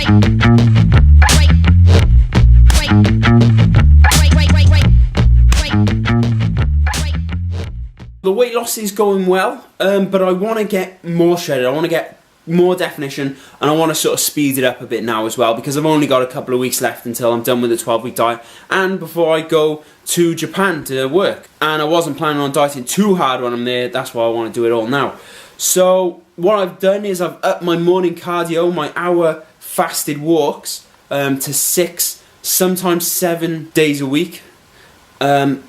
The weight loss is going well, but I want to get more shredded. I want to get more definition, and I want to sort of speed it up a bit now as well, because I've only got a couple of weeks left until I'm done with the 12-week diet and before I go to Japan to work. And I wasn't planning on dieting too hard when I'm there. That's why I want to do it all now. So what I've done is I've upped my morning cardio, my hour fasted walks, to 6, sometimes 7 days a week. I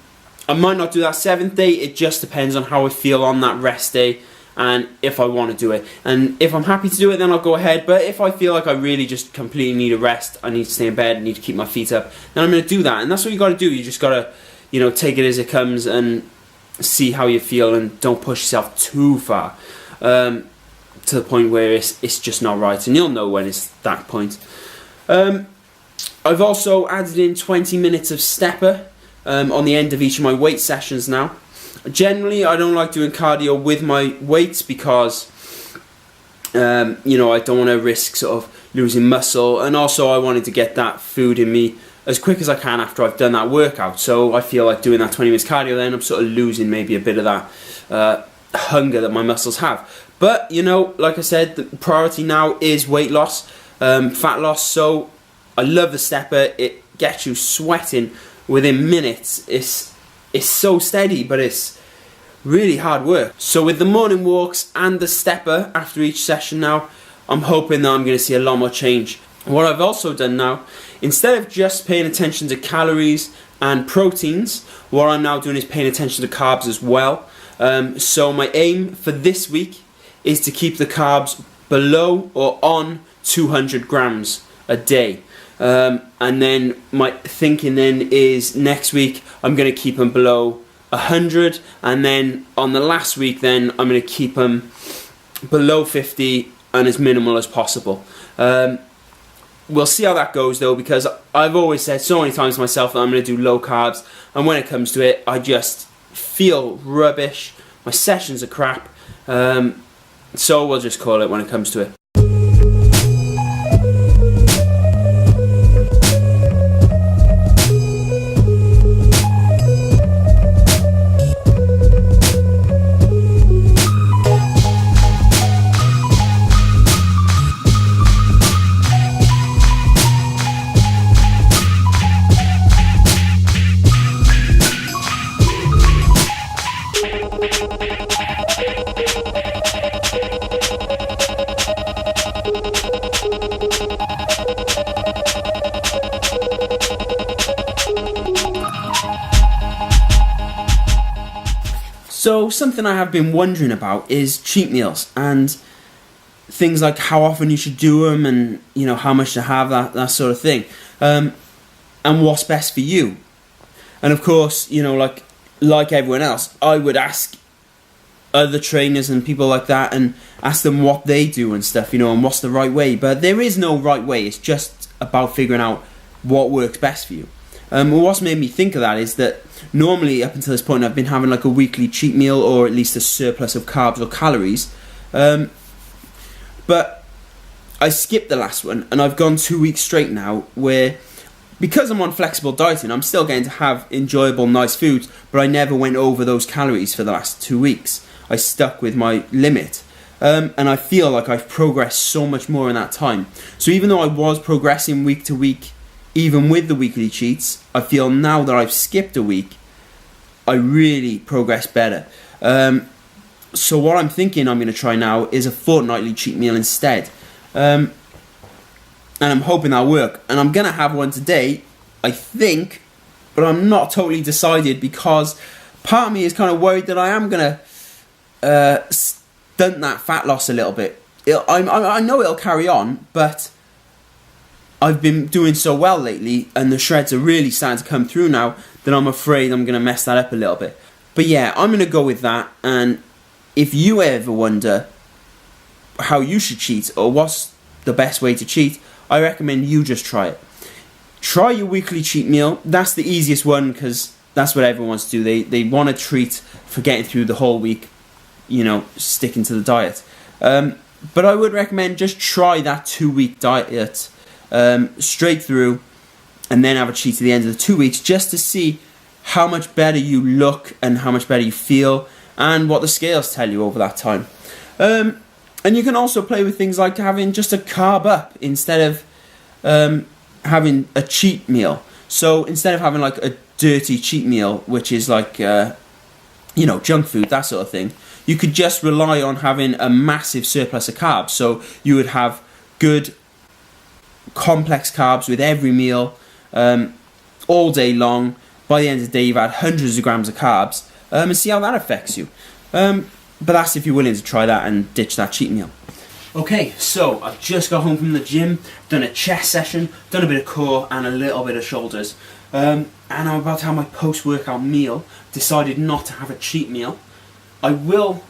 might not do that 7th day. It just depends on how I feel on that rest day and if I want to do it. And if I'm happy to do it, then I'll go ahead. But if I feel like I really just completely need a rest, I need to stay in bed, I need to keep my feet up, then I'm going to do that. And that's what you got to do. You just got to, you know, take it as it comes and see how you feel, and don't push yourself too far to the point where it's just not right. And you'll know when it's that point. I've also added in 20 minutes of stepper on the end of each of my weight sessions now. Generally, I don't like doing cardio with my weights because, you know, I don't want to risk sort of losing muscle, and also I wanted to get that food in me as quick as I can after I've done that workout. So I feel like doing that 20 minutes cardio, then I'm sort of losing maybe a bit of that hunger that my muscles have. But, you know, like I said, the priority now is weight loss, fat loss. So I love the stepper. It gets you sweating within minutes. It's so steady, but it's really hard work. So with the morning walks and the stepper after each session now, I'm hoping that I'm going to see a lot more change. What I've also done now, instead of just paying attention to calories and proteins, what I'm now doing is paying attention to carbs as well. So my aim for this week is to keep the carbs below or on 200 grams a day. And then my thinking then is next week I'm going to keep them below 100, and then on the last week then I'm going to keep them below 50 and as minimal as possible. We'll see how that goes though, because I've always said so many times to myself that I'm going to do low carbs, and when it comes to it I just feel rubbish. My sessions are crap, so we'll just call it when it comes to it. So something I have been wondering about is cheat meals and things like how often you should do them, and you know how much to have, that sort of thing, and what's best for you. And of course, you know, like everyone else, I would ask other trainers and people like that and ask them what they do and stuff, you know, and what's the right way. But there is no right way. It's just about figuring out what works best for you. What's made me think of that is that normally up until this point I've been having like a weekly cheat meal, or at least a surplus of carbs or calories, but I skipped the last one and I've gone 2 weeks straight now where, because I'm on flexible dieting, I'm still getting to have enjoyable nice foods, but I never went over those calories for the last 2 weeks. I stuck with my limit, and I feel like I've progressed so much more in that time. So even though I was progressing week to week, even with the weekly cheats, I feel now that I've skipped a week, I really progress better. So what I'm thinking I'm going to try now is a fortnightly cheat meal instead. And I'm hoping that'll work. And I'm going to have one today, I think, but I'm not totally decided, because part of me is kind of worried that I am going to stunt that fat loss a little bit. I know it'll carry on, but I've been doing so well lately and the shreds are really starting to come through now that I'm afraid I'm going to mess that up a little bit. But yeah, I'm going to go with that. And if you ever wonder how you should cheat or what's the best way to cheat, I recommend you just try it. Try your weekly cheat meal. That's the easiest one because that's what everyone wants to do. They want a treat for getting through the whole week, you know, sticking to the diet. But I would recommend just try that 2 week diet straight through, and then have a cheat at the end of the 2 weeks, just to see how much better you look and how much better you feel, and what the scales tell you over that time. And you can also play with things like having just a carb up instead of having a cheat meal. So instead of having like a dirty cheat meal, which is like junk food, that sort of thing, you could just rely on having a massive surplus of carbs. So you would have good complex carbs with every meal, all day long. By the end of the day, you've had hundreds of grams of carbs, and see how that affects you. But that's if you're willing to try that and ditch that cheat meal. Okay, so I've just got home from the gym, done a chest session, done a bit of core and a little bit of shoulders. And I'm about to have my post-workout meal. Decided not to have a cheat meal. I will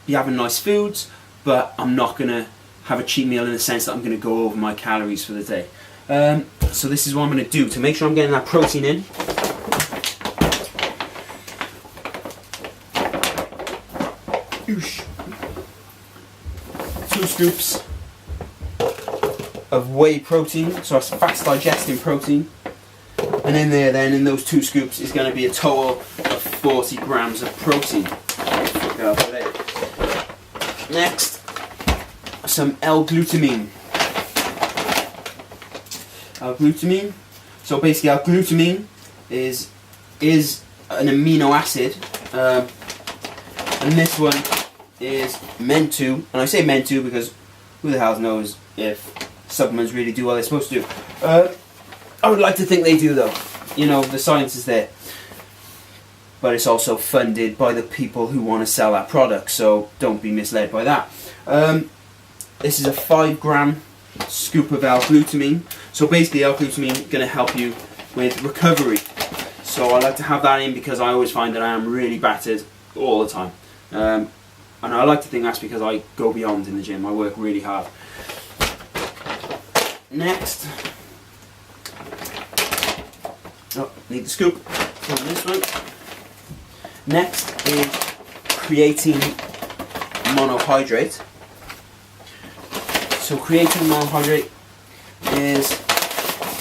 be having nice foods, but I'm not going to have a cheat meal in the sense that I'm going to go over my calories for the day. So this is what I'm going to do to make sure I'm getting that protein in. Oosh. 2 scoops of whey protein, so it's fast digesting protein. And in there then, in those 2 scoops, is going to be a total of 40 grams of protein. Next, some L-glutamine. L-glutamine. So basically L-glutamine is an amino acid, and this one is meant to, and I say meant to because who the hell knows if supplements really do what they're supposed to do. I would like to think they do though. You know, the science is there. But it's also funded by the people who want to sell that product, so don't be misled by that. This is a 5-gram scoop of L-glutamine. So basically L-glutamine is going to help you with recovery. So I like to have that in because I always find that I am really battered all the time. And I like to think that's because I go beyond in the gym. I work really hard. Next, need the scoop from this one. Next is creatine monohydrate. So creatine monohydrate is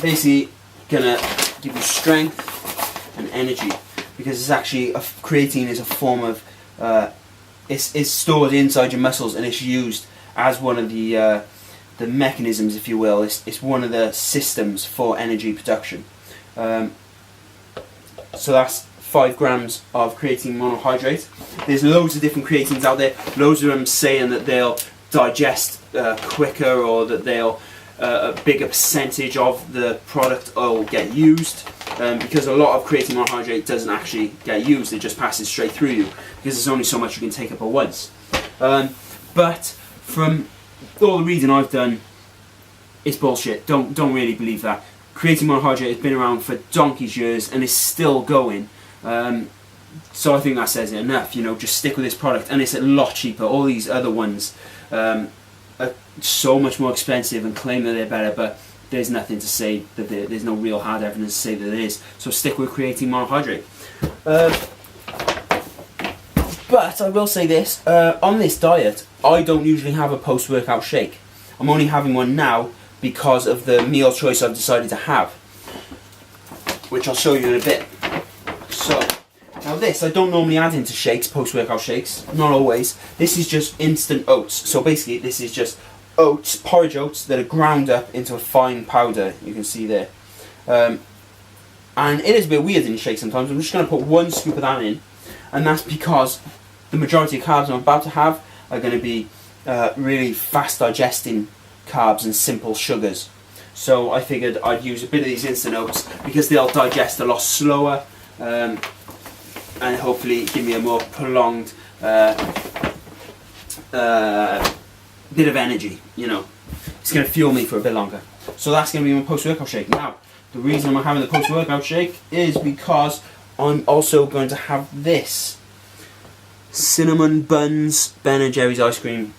basically gonna give you strength and energy, because it's actually creatine is a form of it's stored inside your muscles, and it's used as one of the mechanisms, if you will. It's one of the systems for energy production. So that's 5 grams of creatine monohydrate. There's loads of different creatines out there. Loads of them saying that they'll digest quicker, or that they'll a bigger percentage of the product will get used. Because a lot of creatine monohydrate doesn't actually get used, it just passes straight through you, because there's only so much you can take up at once. But from all the reading I've done, it's bullshit. Don't really believe that. Creatine monohydrate has been around for donkey's years and is still going. So I think that says it enough. You know, just stick with this product, and it's a lot cheaper. All these other ones are so much more expensive and claim that they're better, but there's nothing to say that there's no real hard evidence to say that it is. So stick with creatine monohydrate. But I will say this, on this diet, I don't usually have a post-workout shake. I'm only having one now because of the meal choice I've decided to have, which I'll show you in a bit. So, now this, I don't normally add into shakes, post-workout shakes, not always. This is just instant oats. So basically, this is just oats, porridge oats that are ground up into a fine powder, you can see there. And it is a bit weird in shakes sometimes. I'm just going to put 1 scoop of that in, and that's because the majority of carbs I'm about to have are going to be really fast digesting carbs and simple sugars. So I figured I'd use a bit of these instant oats because they'll digest a lot slower, and hopefully give me a more prolonged bit of energy. You know, it's going to fuel me for a bit longer. So that's going to be my post-workout shake. Now, the reason I'm having the post-workout shake is because I'm also going to have this cinnamon buns Ben & Jerry's ice cream.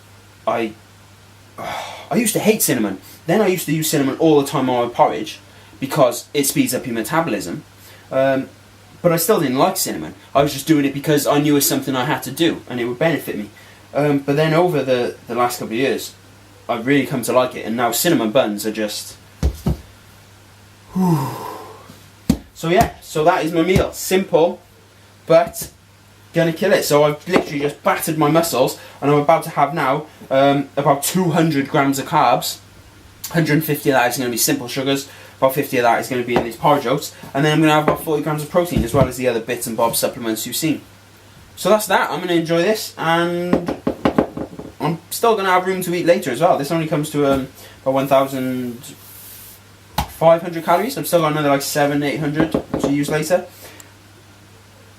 I used to hate cinnamon. Then I used to use cinnamon all the time on my porridge because it speeds up your metabolism. But I still didn't like cinnamon. I was just doing it because I knew it was something I had to do and it would benefit me. But then over the last couple of years, I've really come to like it, and now cinnamon buns are just So yeah, so that is my meal. Simple, but gonna kill it. So I've literally just battered my muscles, and I'm about to have now about 200 grams of carbs. 150 of that is going to be simple sugars, about 50 of that is going to be in these porridge oats, and then I'm going to have about 40 grams of protein, as well as the other bits and bobs supplements you've seen. So that's that. I'm going to enjoy this, and I'm still going to have room to eat later as well. This only comes to about 1,500 calories. I've still got another like 700-800 to use later.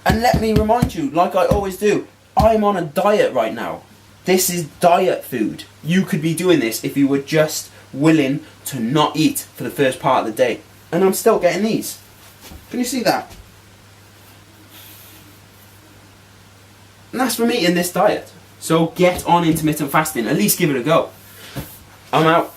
And let me remind you, like I always do, I'm on a diet right now. This is diet food. You could be doing this if you were just willing to not eat for the first part of the day. And I'm still getting these. Can you see that? And that's from eating this diet. So get on intermittent fasting. At least give it a go. I'm out.